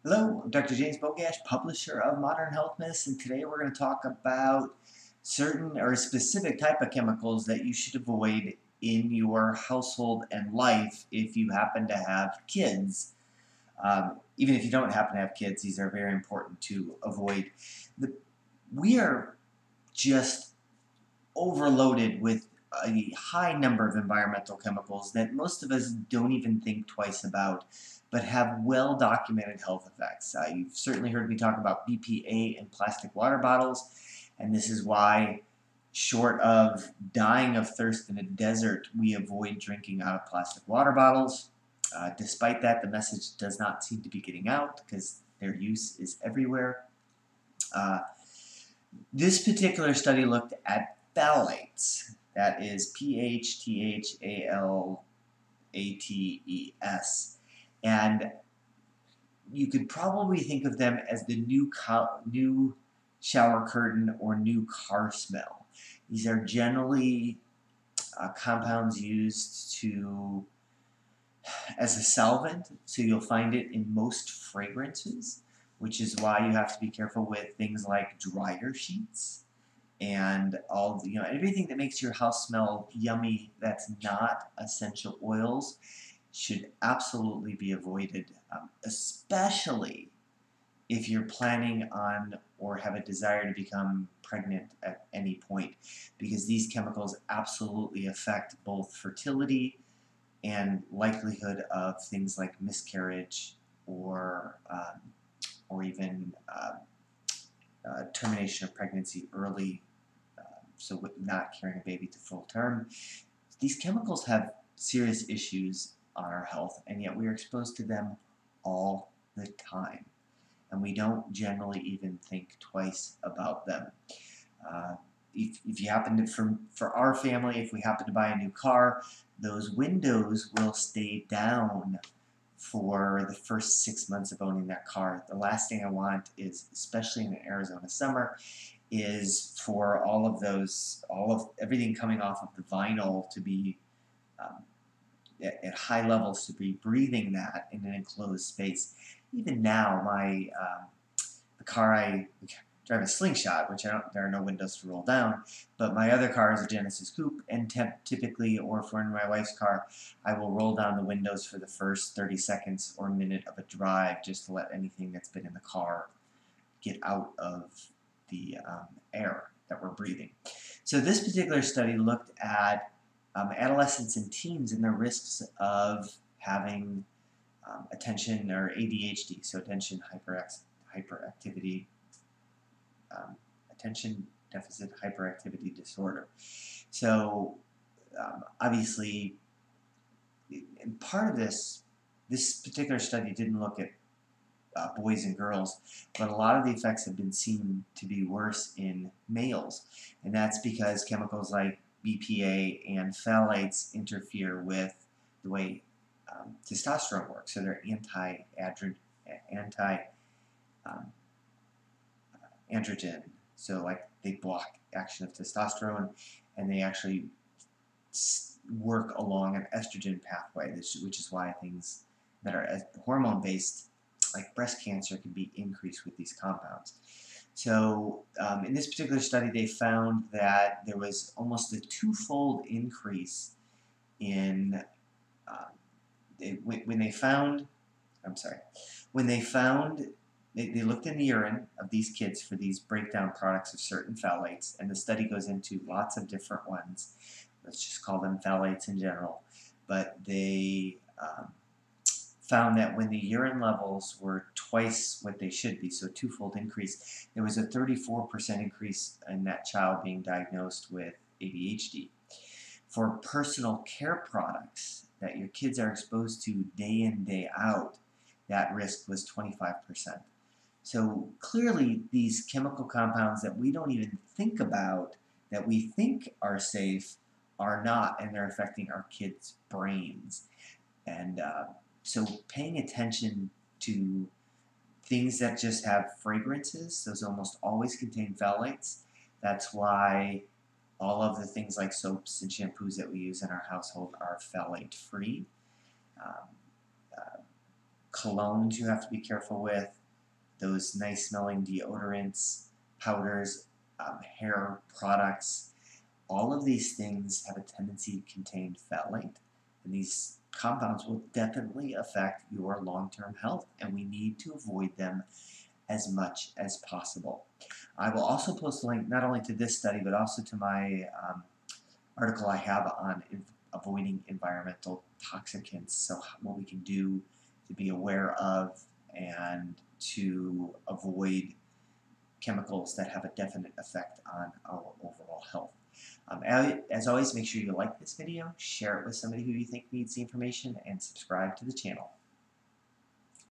Hello, I'm Dr. James Bogash, publisher of Modern Health Myths, and today we're going to talk about certain or a specific type of chemicals that you should avoid in your household and life if you happen to have kids. Even if you don't happen to have kids, these are very important to avoid. We are just overloaded with a high number of environmental chemicals that most of us don't even think twice about, but have well documented health effects. You've certainly heard me talk about BPA in plastic water bottles, and this is why, short of dying of thirst in a desert, we avoid drinking out of plastic water bottles. Despite that, the message does not seem to be getting out because their use is everywhere. This particular study looked at phthalates. That is Phthalates. And you could probably think of them as the new shower curtain or new car smell. These are generally compounds used as a solvent, so you'll find it in most fragrances, which is why you have to be careful with things like dryer sheets and everything that makes your house smell yummy that's not essential oils should absolutely be avoided, especially if you're planning on or have a desire to become pregnant at any point, because these chemicals absolutely affect both fertility and likelihood of things like miscarriage or even termination of pregnancy early, so with not carrying a baby to full term. These chemicals have serious issues on our health, and yet we are exposed to them all the time, and we don't generally even think twice about them. If you happen to, for our family, if we happen to buy a new car, those windows will stay down for the first 6 months of owning that car. The last thing I want is, especially in the Arizona summer, is for everything coming off of the vinyl to be at high levels, to be breathing that in an enclosed space. Even now, the car I drive a Slingshot, which there are no windows to roll down, but my other car is a Genesis Coupe, and typically, or for in my wife's car, I will roll down the windows for the first 30 seconds or minute of a drive just to let anything that's been in the car get out of the air that we're breathing. So this particular study looked at adolescents and teens and their risks of having attention or ADHD, so attention deficit hyperactivity disorder. So obviously, and part of this particular study didn't look at boys and girls, but a lot of the effects have been seen to be worse in males, and that's because chemicals like BPA and phthalates interfere with the way testosterone works. So they're anti-androgen. So like they block action of testosterone, and they actually work along an estrogen pathway, which is why things that are hormone-based, like breast cancer, can be increased with these compounds. So in this particular study, they found that there was almost a twofold increase in when they found they looked in the urine of these kids for these breakdown products of certain phthalates, and the study goes into lots of different ones. Let's just call them phthalates in general. But they found that when the urine levels were twice what they should be, so twofold increase, there was a 34% increase in that child being diagnosed with ADHD. For personal care products that your kids are exposed to day in, day out, that risk was 25%. So clearly, these chemical compounds that we don't even think about, that we think are safe, are not, and they're affecting our kids' brains. And so paying attention to things that just have fragrances, those almost always contain phthalates. That's why all of the things like soaps and shampoos that we use in our household are phthalate free. Um, Colognes you have to be careful with, those nice smelling deodorants, powders, hair products. All of these things have a tendency to contain phthalate, and these compounds will definitely affect your long-term health, and we need to avoid them as much as possible. I will also post a link not only to this study, but also to my article I have on avoiding environmental toxicants, so what we can do to be aware of and to avoid chemicals that have a definite effect on our overall health. As always, make sure you like this video, share it with somebody who you think needs the information, and subscribe to the channel.